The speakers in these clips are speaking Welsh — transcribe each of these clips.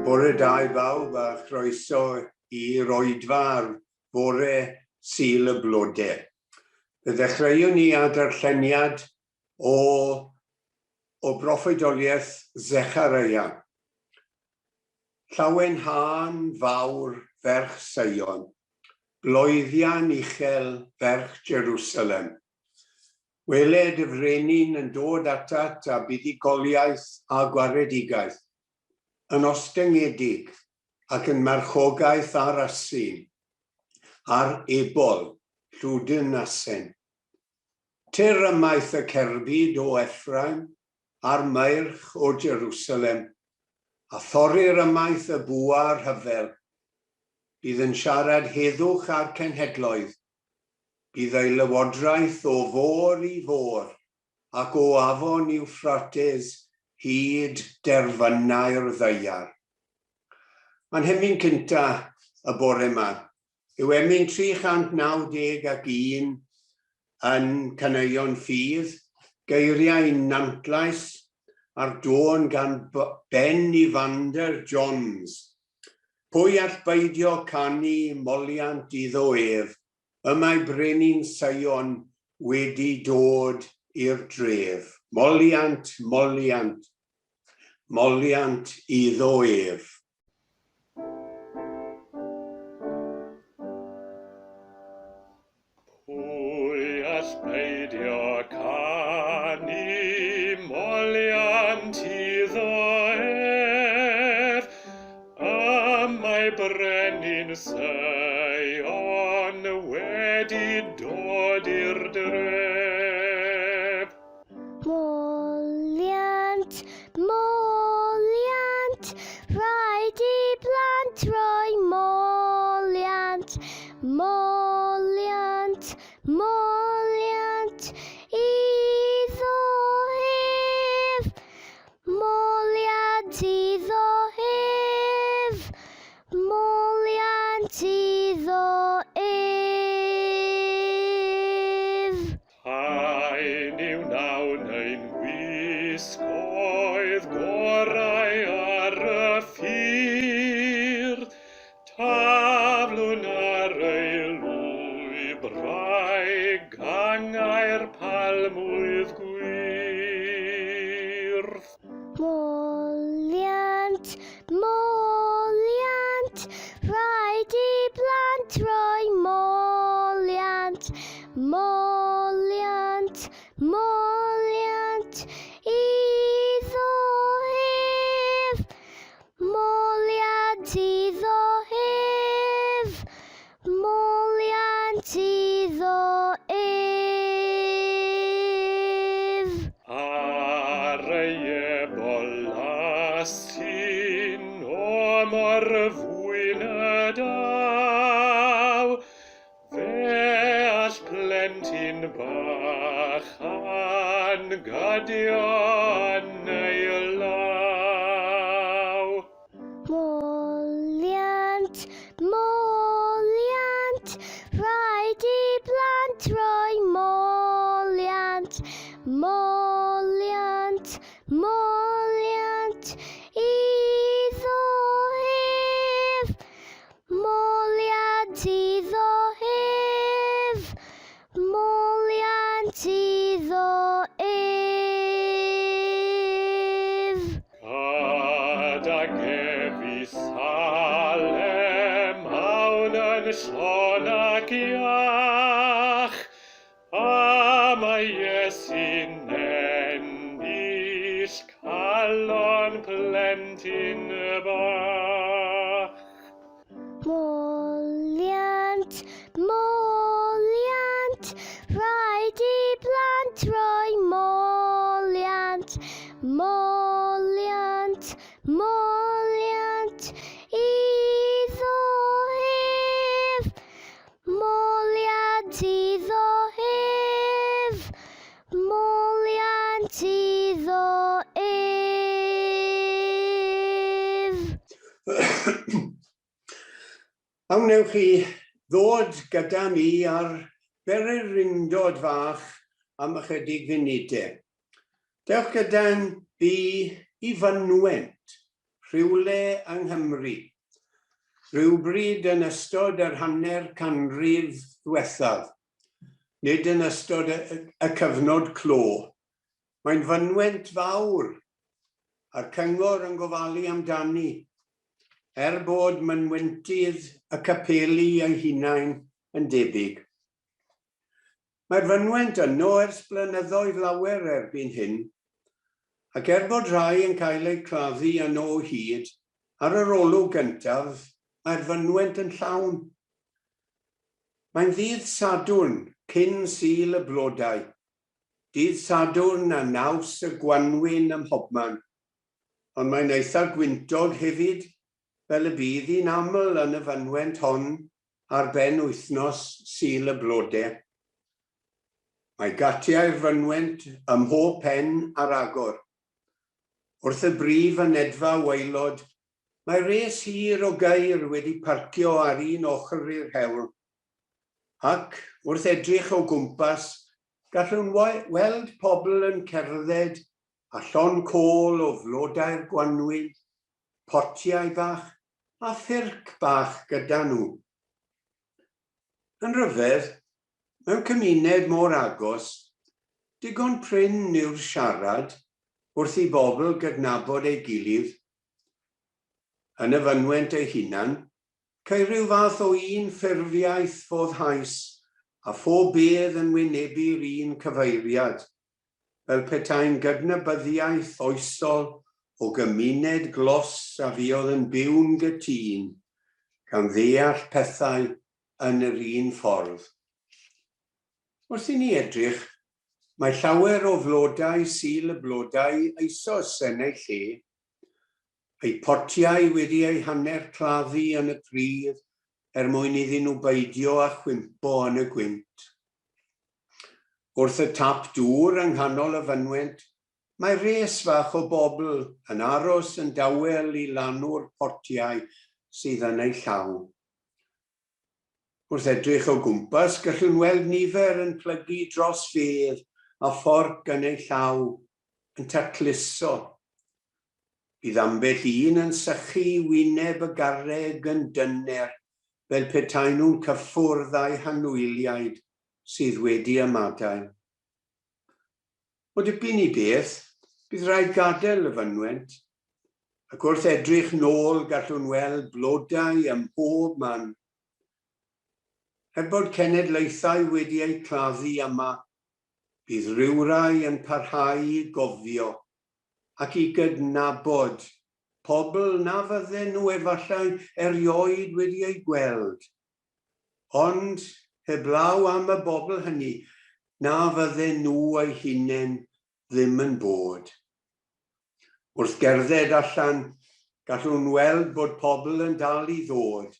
Bore da I bawb a chroeso i'r Oedfa Sul y Blodau. Fe ddechreuwn ni â darlleniad o broffwydoliaeth Zechariah. Llawen hân fawr ferch Sion, bloeddian uchel ferch Jerusalem. Weled y frenin yn dod atat a buddugoliaeth a gwaredigaeth, yn ostyngedig ac yn marchogaeth ar asyn, ar ebol, llwydyn asen. Tyr ymaith y cerbyd o Ephraim, a'r maerch o Jerusalem, a thorir ymaith y bwa'r hyfel. Bydd yn siarad heddwch a'r cenhedloedd, bydd ei lywodraeth o fôr i fôr, ac o afon Eufrates hyd derfynau'r ddeiar. Mae'n hemyn cynta y bore yma, yw emyn 391 yn caneuon ffydd, geiriau nantlais ar dôn gan Ben Evander Johns. Pwy all beidio canu moliant iddo ef, ymai brenin Sion wedi dod i'r dref. Moliant, moliant, moliant iddo ef. Pwy all beidio canu moliant iddo ef, ymai brenin Sion wedi dod i'r dref. Moliant, moliant, rhaid I blant roi moliant. Moliant, moliant, iddo ef. Moliant iddo ef. Moliant iddo ef. Haen i'w nawn ein wisgoedd gorau ar y ffyrdd, taflwn ar ei lwybrau gangau'r palmwydd gwyrdd. Moliant, moliant, rhaid I blant roi moliant. Moliant, moliant, iddo ef. Moliant iddo ef. Moliant iddo ef. Ar ei ebol lasyn o mor fwyn y daw, fe all plentyn bach an gadio yn ei law. Moliant, moliant, rhaid I blant roi moliant. Moliant, moliant, iddo ef. Moliant iddo ef. Moliant iddo ef. Adag ef I Salem awn yn sion ac iach, a mae Iesu'n ennill calon plentyn bach. Moliant, moliant, rhaid I blant roi moliant. Moliant, moliant, iddo ef. Moliant iddo ef. Moliant iddo ef. Awnewch chi ddod gyda mi ar bererindod fach am ychydig funudau. Dewch gyda'n bu I fynwent rhywle yng Nghymru, rhywbryd yn ystod yr hanner canrif ddiwethaf, nid yn ystod y cyfnod clo. Mae'n fynwent fawr a'r cyngor yn gofalu amdani, bod mynwentydd y capeli ei hunain yn debyg. Mae'r fynwent yno ers blynyddoedd lawer erbyn hyn, ac bod rhai yn cael eu claddu yno o hyd, ar yr olwg gyntaf, mae'r fynwent yn llawn. Mae'n ddydd Sadwrn cyn Sul y Blodau, dydd Sadwrn a naws y Gwanwyn ym mhobman, ond mae'n eitha gwyntog hefyd, fel y bydd hi'n aml yn y fynwent hon ar ben wythnos Sul y Blodau. Mae gatiau'r fynwent ym mhob pen ar agor. Wrth y brif anedfa waelod, mae res hir o gair wedi parcio ar un ochr i'r hewl, ac wrth edrych o gwmpas, gallwn weld pobl yn cerdded a llon côl o flodau'r Gwanwyn, potiau bach a ffyrc bach gyda nhw. Yn ryfedd, mewn cymuned mor agos, digon prin yw'r siarad wrth i bobl gydnabod ei gilydd. Yn y fynwent ei hunan, cael rhyw fath o un ffurfiaeth foddhaus a phob bedd yn wynebu'r un cyfeiriad, fel petai'n gydnabyddiaeth oesol o gymuned glos a fuodd yn byw'n gytun, gan ddeall pethau yn yr un ffordd. Wrth i ni edrych, mae llawer o flodau Sul y Blodau eisos yn eu lle, eu potiau wedi eu hanner claddu yn y pridd mwyn iddyn nhw beidio a chwympo yn y gwynt. Wrth y tap dŵr yng nghanol y fynwent, mae res fach o bobl yn aros yn dawel i lanw'r potiau sydd yn eu llaw. Wrth edrych o gwmpas, gallwn weld nifer yn plygu dros fedd a fforc yn eu llaw yn tacluso. Bydd ambell un yn sychu wyneb y garreg yn dyner fel petai nhw'n cyffwrdd â'i hanwyliaid sydd wedi ymadael. O dipyn i beth, bydd rhaid gadael y fynwent, ac wrth edrych nôl gallwn weld blodau ym mhob man. Bod cenedlaethau wedi eu claddu yma, bydd rhywrai yn parhau i gofio ac i gydnabod pobl na fydden nhw efallai erioed wedi ei gweld, ond heblaw am y bobl hynny, na fydden nhw eu hunain ddim yn bod. Wrth gerdded allan, gallwn weld bod pobl yn dal i ddod.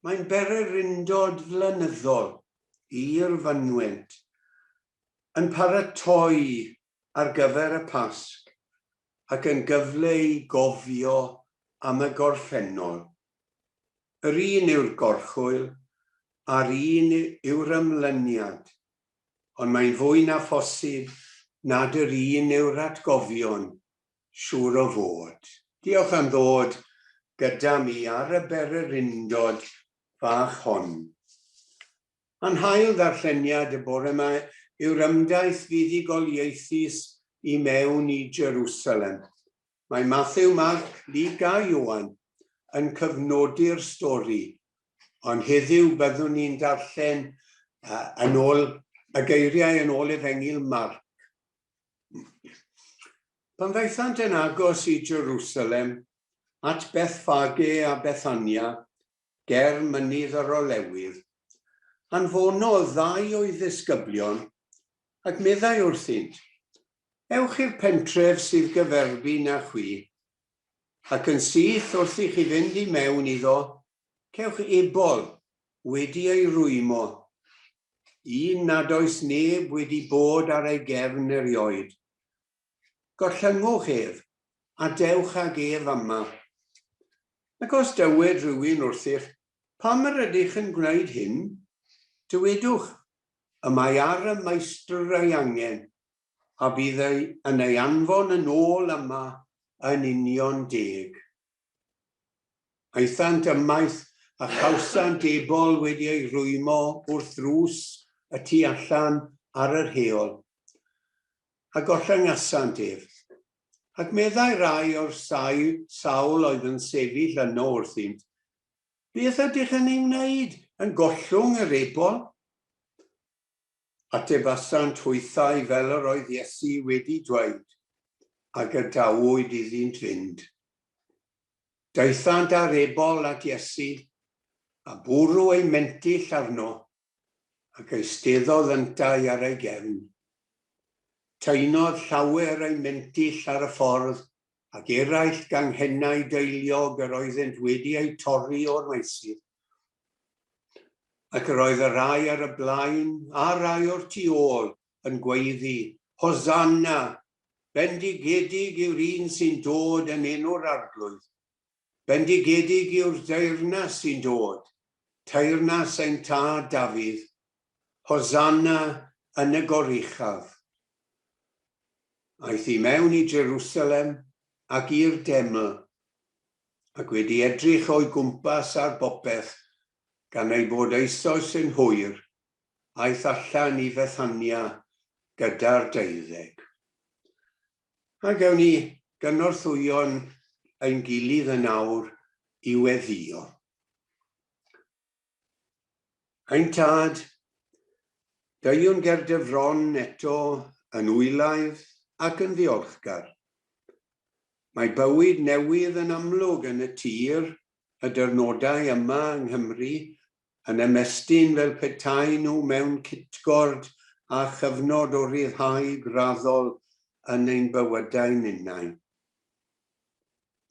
Mae'n bererindod flynyddol i'r fynwent, yn paratoi ar gyfer y Pasg ac yn gyfle i gofio am y gorffennol. Yr un yw'r gorchwyl a'r un yw'r ymlyniad, ond mae'n fwy na phosib nad yr un yw'r atgofion, siŵr o fod. Diolch am ddod gyda mi ar y bererindod fach hon. Yn hael ddarlleniad y bore yma yw'r ymdaith fuddugoliaethus i mewn i Jerusalem. Mae Matthew, Mark, Luke a Ioan yn cyfnodi'r stori, ond heddiw byddwn ni'n darllen yn ôl y geiriau yn ôl Efengyl Mark. Pan ddaethant yn agos i Jerusalem, at Bethfage a Bethania, ger mynydd yr Olewydd, anfonodd ddau o'i ddisgyblion ac meddai wrthynt, ewch i'r pentref sydd gyferbyn â chwi, ac yn syth wrth i chi fynd i mewn iddo, cewch ebol wedi ei rwymo, un nad oes neb wedi bod ar ei gefn erioed. Gorllyngwch ef, a dewch ag ef yma. Ac os dywed rhywun wrthych, pam yr ydych yn gwneud hyn? Dywedwch, y mae ar y meistr ei angen, a bydd yn ei anfon yn ôl yma yn union deg. Aethant ymaith a chawsant ebol wedi ei rwymo wrth ddrws y tu allan ar yr heol. A gollangasant ef. Ac meddai rai o'r sawl oedd yn sefyll yno wrthynt, beth ydych yn ei wneud yn gollwng yr ebol? Atebasant hwythau fel yr oedd Iesu wedi dweud, a gadawyd iddynt fynd. Daethant ar ebol at Iesu, a bwrw ei mentyll arno, ac eisteddodd yntau ar ei gefn. Teinodd llawer ei mentyll ar y ffordd, ac eraill ganghennau deiliog yr oeddent wedi ei torri o'r meysydd. Ac yr oedd y rai ar y blaen a rai o'r tu ôl yn gweiddi, Hosanna, bendigedig yw'r un sy'n dod yn enw'r arglwydd. Bendigedig yw'r deyrnas sy'n dod, teyrnas ein tad Dafydd. Hosanna yn y goruchaf. Aeth I mewn I Jerusalem ac i'r deml, ac wedi edrych o'i gwmpas ar bopeth, gan ei bod eisoes yn hwyr, aeth allan I Fethania gyda'r 12. A gawn ni gynorthwyo'n ein gilydd yn awr I weddio. Ein tad, daiwn ger dyfron eto yn wylaidd ac yn ddiolchgar. Mae bywyd newydd yn amlwg yn y tir, y dyrnodau yma yng Nghymru, yn ymestyn fel petai nhw mewn cytgord a chyfnod o ryddhau graddol yn ein bywydau ninnau.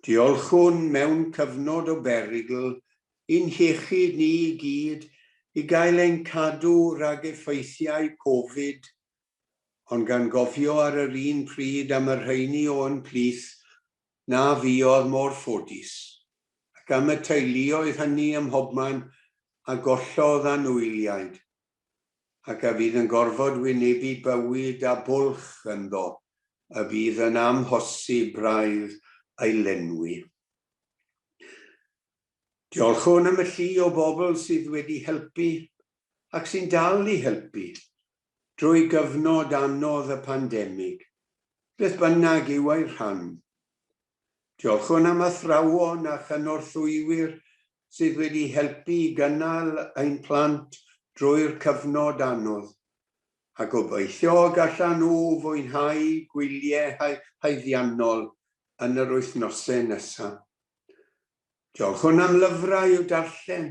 Diolchwn mewn cyfnod o berygl, i'n hiechyd ni I gyd, I gael ein cadw rhag effeithiau Covid, ond gan gofio ar yr un pryd am yr rheini o'n plith na fuodd mor ffodus, ac am y teuluoedd hynny ym mhobman a gollodd anwyliaid, ac a fydd yn gorfod wynebu bywyd a bwlch ynddo, a bydd yn amhosib braidd ei lenwi. Diolchwn am y llu o bobl sydd wedi helpu ac sy'n dal I helpu drwy gyfnod anodd y pandemig, beth bynnag yw ei rhan. Diolchwn am athrawon a chynorthwywyr sydd wedi helpu I gynnal ein plant drwy'r cyfnod anodd, a gobeithio gallan nhw fwynhau gwyliau haeddiannol yn yr wythnosau nesaf. Diolchwn am lyfrau i'w darllen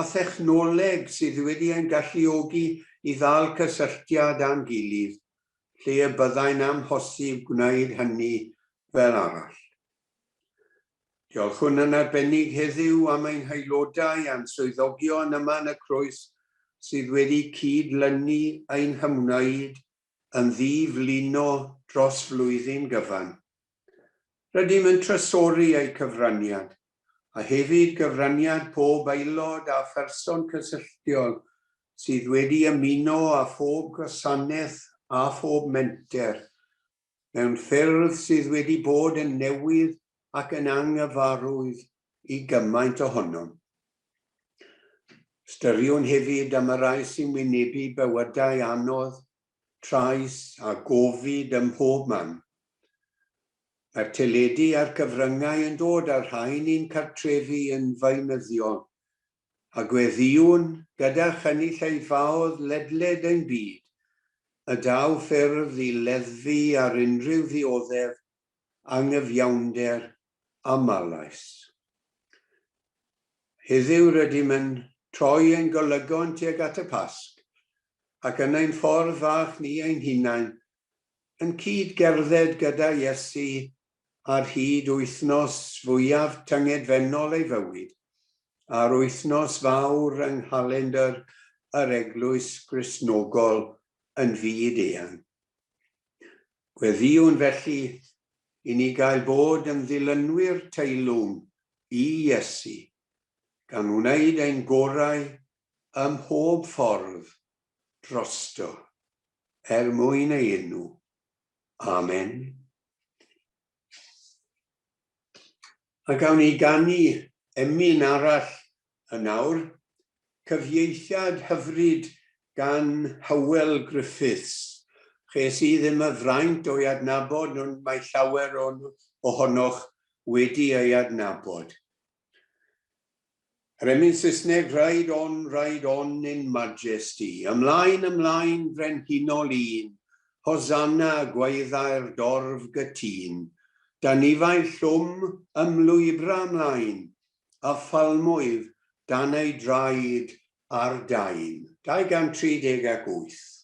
a thechnoleg sydd wedi ein galluogi I ddal cysylltiad â'n gilydd, lle y byddai'n amhosib gwneud hynny fel arall. Diolchwn yn arbennig heddiw am ein haelodau a'n swyddogion yma yn y crwys sydd wedi cydlynu ein hymwneud yn ddifluno dros flwyddyn gyfan. Rydym yn trysori ei cyfraniad, a hefyd gyfraniad pob aelod a pherson cysylltiol sydd wedi ymuno a phob gwasanaeth a phob menter, mewn ffyrdd sydd wedi bod yn newydd ac yn anghyfarwydd I gymaint ohonom. Styriwn hefyd am y rai sy'n wynebu bywydau anodd, trais a gofid ym mhob man. Mae'r teledu a'r cyfryngau yn dod â'r rhain i'n cartrefi yn feunyddiol, a gweddiwn gyda chynulleidfaoedd ledled ein byd, y daw ffyrdd I leddfu ar unrhyw ddioddef, anghyfiawnder a malais. Heddiw rydym yn troi ein golygon tuag at y Pasg, ac yn ein ffordd fach ni ein hunain, yn cydgerdded gyda Iesu ar hyd wythnos fwyaf tyngedfennol ei fywyd, a'r wythnos fawr yng nghalendr yr Eglwys Gristnogol yn fyd-eang. Gweddiwn felly I ni gael bod yn ddilynwyr teilwng I Iesu, gan wneud ein gorau ym mhob ffordd drosto, mwyn ei enw. Amen. A gawn ni ganu emyn arall y nawr, cyfieithiad hyfryd gan Hywel Griffiths. Ches I ddim y fraint o'i adnabod, ond mae llawer ohonoch wedi ei adnabod. Yr emyn Saesneg, ride on in majesty. Ymlaen, ymlaen, frenhinol un, Hosanna gwaeddau'r dorf gytun. Dan ifau'r llwm ymlwybra ymlaen, a phalmwydd dan ei draed ar dain. 238.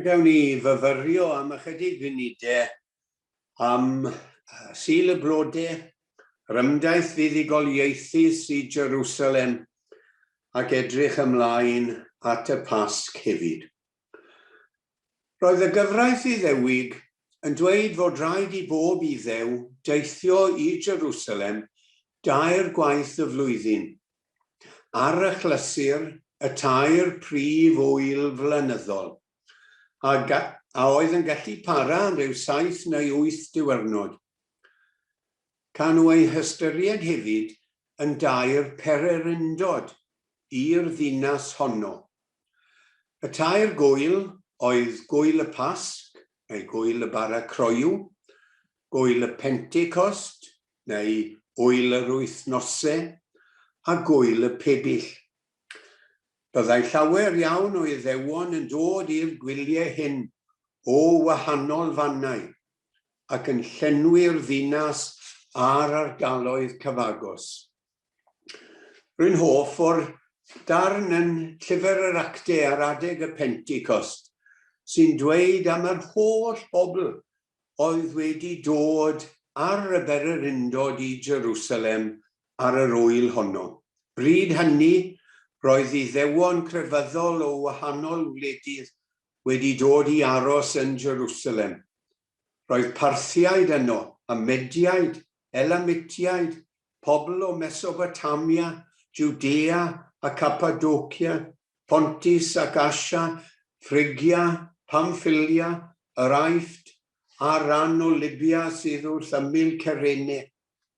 Gawn ni fyfyrio am ychydig funudau am Sul y Blodau, rymdaith fuddugoliaethus I Jerusalem ac edrych ymlaen at y Pasg hefyd. Roedd y gyfraith Iddewig yn dweud fod rhaid I bob Iddew deithio I Jerusalem 2 gwaith y flwyddyn, ar achlysur y 2 prif wyl flynyddol, a oedd yn gallu para am ryw 7 neu 8 diwrnod. Can nhw ei hystyried hefyd yn 2 pererindod i'r ddinas honno. Y 2 gwyl oedd gwyl y Pasg, neu gwyl y bara croiw, gwyl y Pentecost, neu wyl yr wythnosau, a gwyl y pebyll. Byddai llawer iawn o Iddewon yn dod i'r gwyliau hyn o wahanol fannau ac yn llenwi'r ddinas a'r ardaloedd cyfagos. Rwy'n hoff o'r darn yn llyfr yr Actau ar adeg y Pentecost sy'n dweud am yr holl bobl oedd wedi dod ar y bererindod I Jerusalem ar yr wyl honno. Bryd hynny, roedd Iddewon crefyddol o wahanol wledydd wedi dod I aros yn Jerusalem. Roedd Parthiaid yno, a Mediaid, Elamitiaid, pobl o Mesopotamia, Judea a Cappadocia, Pontus ac Asia, Phrygia, Pamphylia, yr Aifft, a ran o Libia sydd wrth ymyl Cerene,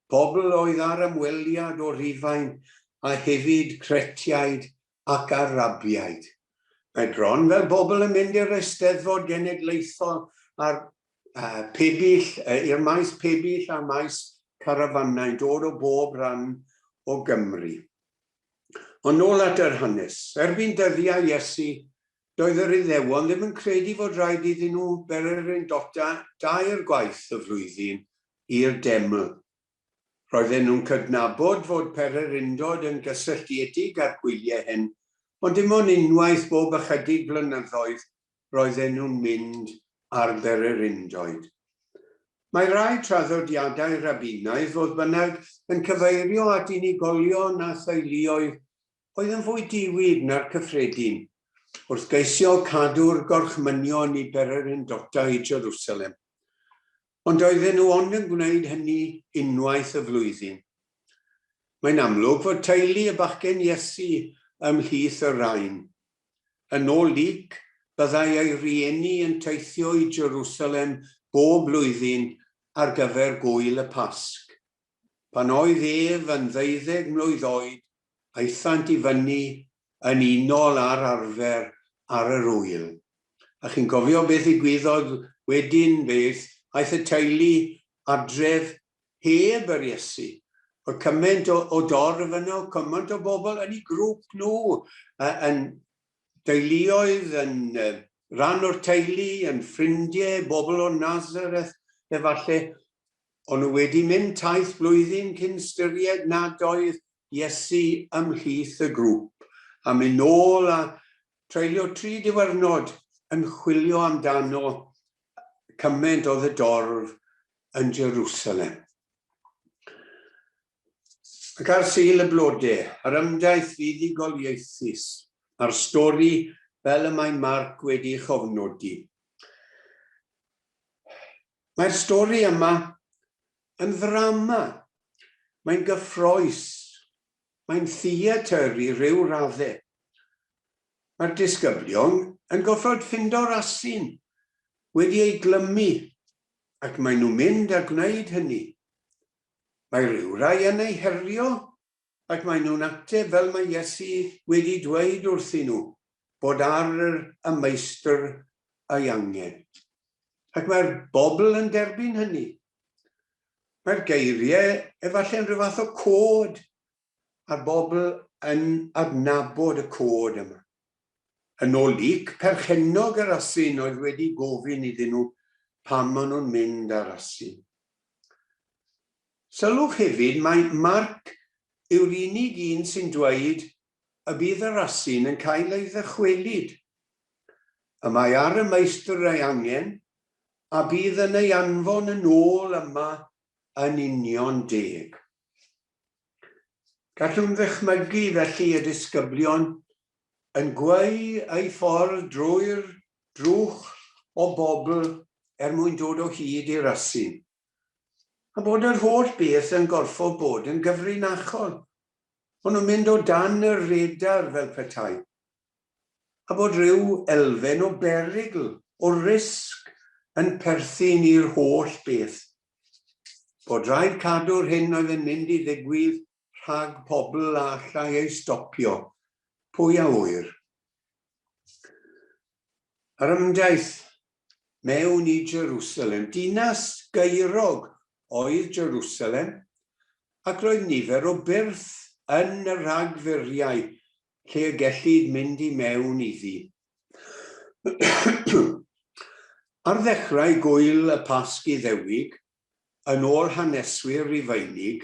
pobl oedd ar ymweliad o Rufain, a hefyd Cretiaid ac Arabiaid. Mae bron fel bobl yn mynd i'r Eisteddfod Genedlaethol a'r pebyll, i'r maes pebyll a maes carafannau, dod o bob ran o Gymru. Ond nôl at yr hanes, erbyn dyddiau Iesu, doedd yr Iddewon ddim yn credu fod rhaid iddyn nhw bererindota 2 gwaith y flwyddyn i'r deml. Roedden nhw'n cydnabod fod pererindod yn gysylltiedig â'r gwyliau hyn, ond dim ond unwaith bob ychydig blynyddoedd roedden nhw'n mynd ar bererindod. Mae rai traddodiadau rabbinaidd fodd bynnag yn cyfeirio at unigolion a theuluoedd oedd yn fwy diwyd na'r cyffredin, wrth geisio cadw'r gorchmynion i bererindodau i Jerusalem. Ond oedden nhw ond yn gwneud hynny unwaith y flwyddyn. Mae'n amlwg fod teulu y bachgen Iesu ymhlith y Rhain. Yn ôl Luc, byddai ei rieni yn teithio i Jerusalem bob blwyddyn ar gyfer gwyl y Pasg. Pan oedd ef yn 12 mlwydd oed, aethant i fyny yn unol ar arfer ar yr wyl. A chi'n cofio beth ddigwyddodd wedyn beth, aeth y teulu adref heb yr Iesu. Oedd cymaint o dorf yno, cymaint o bobl yn eu grŵp nhw, yn deuluoedd, yn rhan o'r teulu, yn ffrindiau, bobl o Nazareth, efallai, ond nhw wedi mynd taith blwyddyn cyn styried nad oedd Iesu ymhlith y grŵp, a mynd nôl a treulio 3 diwrnod yn chwilio amdano cymaint oedd y dorf yn Jerusalem. Ac ar Sul y Blodau, yr ymdaith fuddugoliaethus, a'r stori fel y mae Marc wedi chofnodi. Mae'r stori yma yn ddrama, mae'n gyffroes, mae'n theatr i ryw raddau. Mae'r disgyblion yn goffod ffindo'r asyn wedi ei glymu, ac maen nhw'n mynd a gwneud hynny. Mae ryw rai yn ei herio, ac maen nhw'n ateb fel mae Iesu wedi dweud wrthyn nhw, bod ar y meistr ei angen. Ac mae'r bobl yn derbyn hynny. Mae'r geiriau efallai'n rhyw fath o cod, a'r bobl yn adnabod y cod yma. Yn ôl Luc, perchennog yr asyn oedd wedi gofyn iddyn nhw pam maen nhw'n mynd ar asyn. Sylwch hefyd, mae Marc yw'r unig un sy'n dweud y bydd yr asyn yn cael ei ddychwelyd. Y mae ar y meistr ei angen, a bydd yn ei anfon yn ôl yma yn union 10. Gallwn ddychmygu felly y disgyblion yn gweu ei ffordd drwy'r drwch o bobl mwyn dod o hyd i'r asyn. A bod yr holl beth yn gorfod bod yn gyfrinachol. Ond nhw'n mynd o dan y radar fel petai. A bod rhyw elfen o berygl, o risg yn perthyn i'r holl beth. Bod rhaid cadw'r hyn oedd yn mynd i ddigwydd rhag pobl a allai ei stopio. Pwy a wyr. Yr ymdaith mewn i Jerusalem, dinas gaerog oedd Jerusalem, ac roedd nifer o byrth yn y rhagfuriau lle y gellid mynd i mewn iddi. Ar ddechrau gwyl y Pasg Iddewig, yn ôl haneswyr Rufeinig,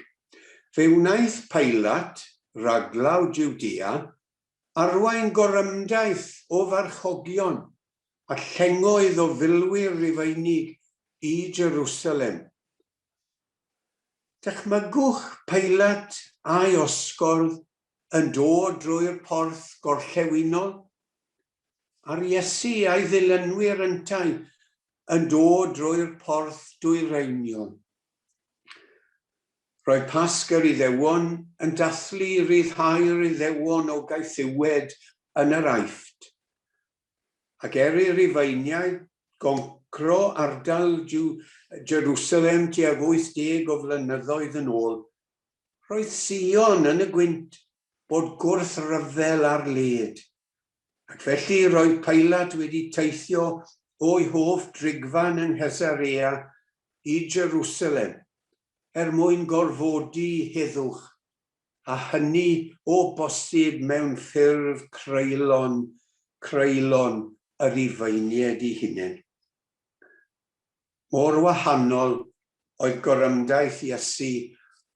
fe wnaeth Pilat, raglaw Jwdea, arwain gorymdaith o farchogion a llengoedd o filwyr Rufeinig i Jerusalem. Dychmygwch Pilat a'i osgwrdd yn dod drwy'r porth gorllewinol, a'r Iesu a'i ddilynwyr yntau yn dod drwy'r porth dwyreiniol. Roedd Pasg yr Iddewon yn dathlu ryddhau'r Iddewon o gaethiwed yn yr Aifft, ac i'r Rufeiniaid goncro ardal Jerusalem tuag 80 o flynyddoedd yn ôl, roedd Sion yn y gwynt bod gwrthryfel ar led, ac felly roedd Pilat wedi teithio o'i hoff drigfan yng Nghesarea i Jerusalem, mwyn gorfodi heddwch, a hynny o bosib mewn ffurf creulon yr Rufeiniaid eu hunain. Mor wahanol oedd gorymdaeth Iesu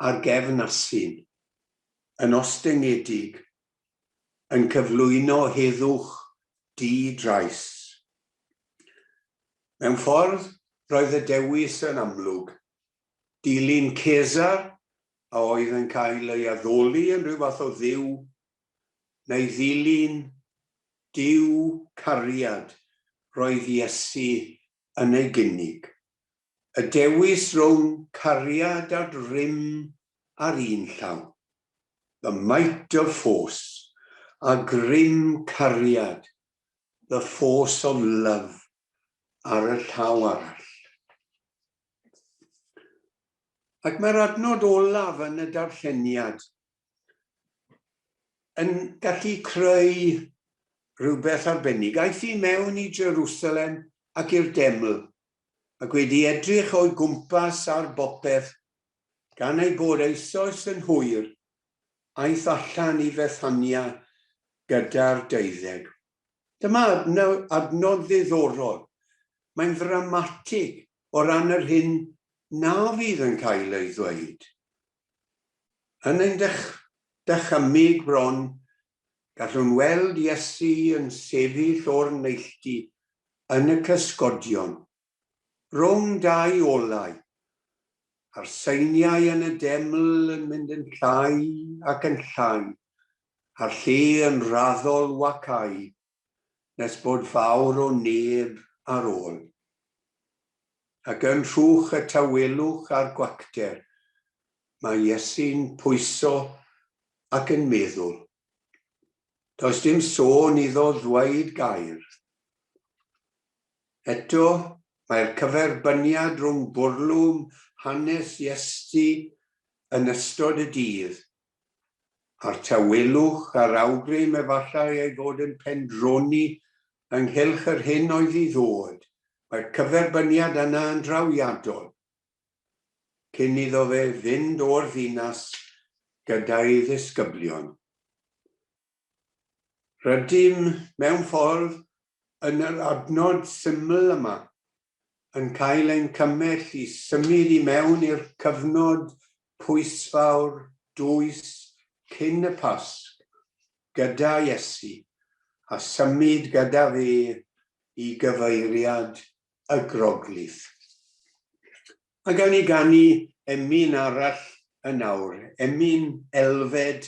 ar gefn asyn, yn ostyngedig, yn cyflwyno heddwch di-drais. Mewn ffordd, roedd y dewis yn amlwg. Dilyn Cesar, a oedd yn cael ei addoli yn rhyw fath o dduw, neu ddilyn Duw cariad roedd Iesu yn ei gynnig. Y dewis rhwng cariad a rym ar un llaw. The might of force, a grym cariad, the force of love, ar y llaw arall. Ac mae'r adnod olaf yn y darlleniad yn gallu creu rhywbeth arbennig. Aeth I mewn I Jerusalem ac i'r deml, ac wedi edrych o'i gwmpas ar bopeth, gan ei bod eisoes yn hwyr, aeth allan I Fethania gyda'r 12. Dyma adnod ddiddorol. Mae'n ddramatig o ran yr hyn na fydd yn cael ei ddweud. Yn ein dychymyg bron, gallwn weld Iesu yn sefyll o'r neilltu yn y cysgodion, rhwng dau olau, a'r seiniau yn y deml yn mynd yn llai ac yn llai, a'r lle yn raddol wacau, nes bod fawr o neb ar ôl. Ac yn rhwch y tawelwch a'r gwacter, mae Iesu'n pwyso ac yn meddwl. Does dim sôn iddo ddweud gair. Eto, mae'r cyferbyniad rhwng bwrlwm hanes Iesu yn ystod y dydd, a'r tawelwch a'r awgrym efallai ei fod yn pendroni ynghylch yr hyn oedd I ddod. Mae'r cyferbyniad yna yn drawiadol, cyn iddo fe fynd o'r ddinas gyda'i ddisgyblion. Rydym mewn ffordd yn yr adnod syml yma yn cael ein cymell I symud I mewn i'r cyfnod pwysfawr dwys cyn y Pasg gyda Iesu a symud gyda fe I gyfeiriad y groglith. A gawn ni ganu emyn arall yn awr, emyn elfed,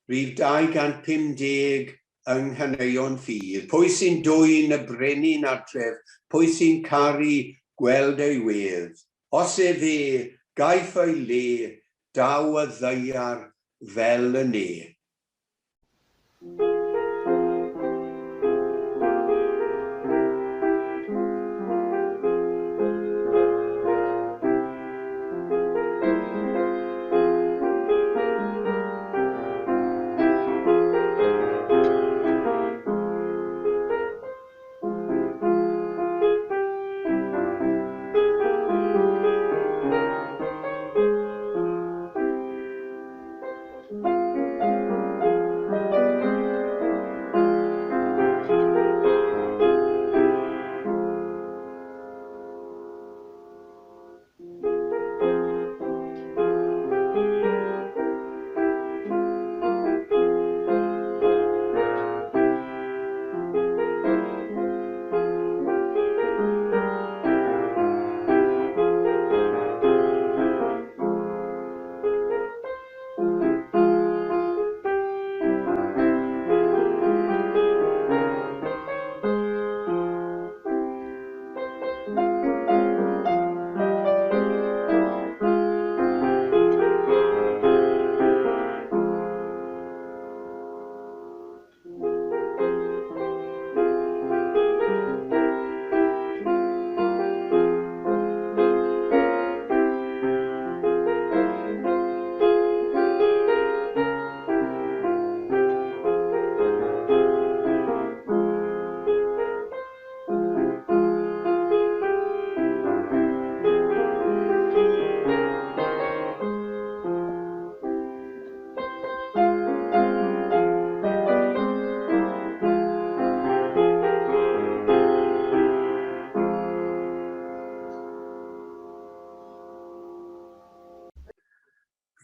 rhif 250 yng Nghaneuon Ffydd. Pwy sy'n dwyn y brenin adref? Pwy sy'n caru gweld ei wedd? Os e fe, gaiff ei le, daw y ddeiar fel y ne.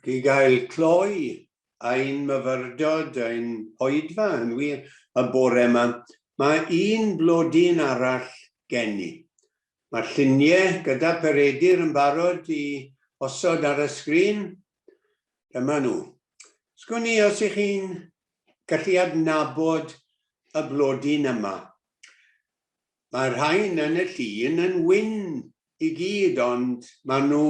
I gael cloi ein myfyrdod, ein oedfa yn wir y bore yma, mae un blodyn arall gen i. Mae'r lluniau gyda Peredur yn barod i osod ar y sgrin. Dyma nhw. Sgwn i os ych chi'n gallu adnabod y blodyn yma. Mae'r rhain yn y llun yn wyn i gyd, ond maen nhw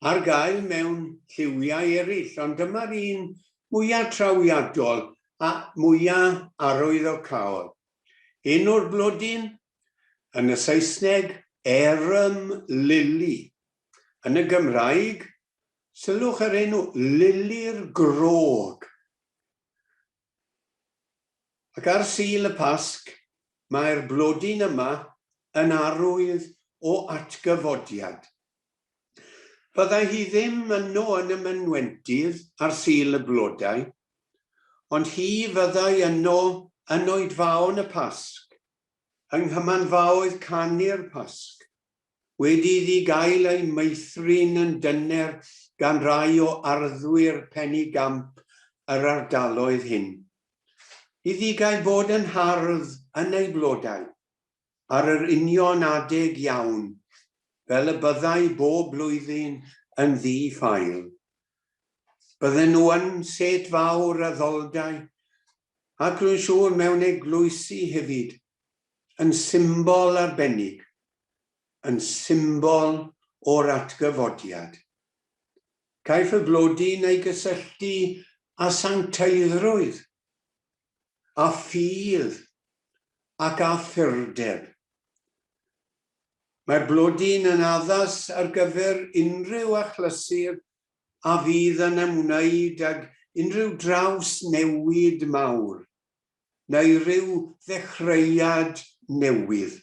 ar gael mewn lliwiau eraill. Ond dyma'r un mwyaf trawiadol a mwyaf arwyddocaol. Enw'r blodyn yn y Saesneg, Arum Lily. Yn y Gymraeg, sylwch yr enw Lily'r Grog. Ac ar Sul y Pasg, mae'r blodyn yma yn arwydd o atgyfodiad. Byddai hi ddim yno yn y mynwentydd ar Sul y Blodau, ond hi fyddai yno yn Oedfaon y Pasg, yng nghymanfaoedd canu'r Pasg, wedi iddi gael ei meithrin yn dyner gan rai o arddwyr penigamp yr ardaloedd hyn. Iddi gael bod yn hardd yn ei blodau, ar yr union adeg iawn, fel y byddai bob blwyddyn yn ddi-ffail. Bydden nhw yn set fawr a ddoldau, ac rwy'n siŵr mewn eglwysi hefyd, yn symbol arbennig, yn symbol o'r atgyfodiad. Caiff y blodyn ei gysylltu â sancteiddrwydd, a ffydd ac a ffurdeb. Mae'r blodyn yn addas ar gyfer unrhyw achlysur a fydd yn ymwneud ag unrhyw draws newid mawr, neu ryw ddechreuad newydd.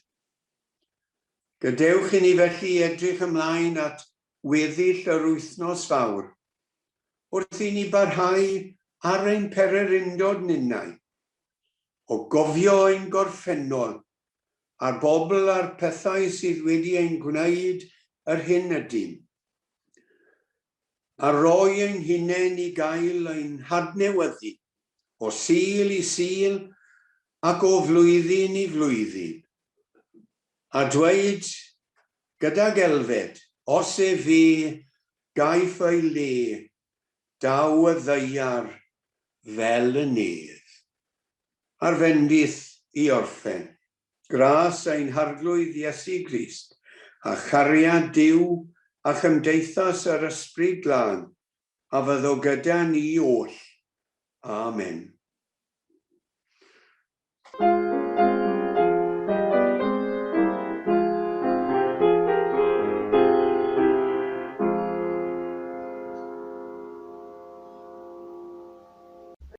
Gadewch i ni felly edrych ymlaen at weddill yr wythnos fawr, wrth i ni barhau ar ein pererindod ninnau, o gofio ein gorffennol a'r bobl a'r pethau sydd wedi ein gwneud yr hyn ydym, a roi ein hunain i gael ein hadnewyddu o Sul i Sul ac o flwyddyn i flwyddyn, a dweud gyda gelfed, os e fe gaiff ei le, daw y ddeiar fel y nedd. A'r fendith i orffen, gras ein harglwydd Iesu Grist, a chariad Duw a chymdeithas yr Ysbryd Glân, a fyddo gyda ni oll. Amen.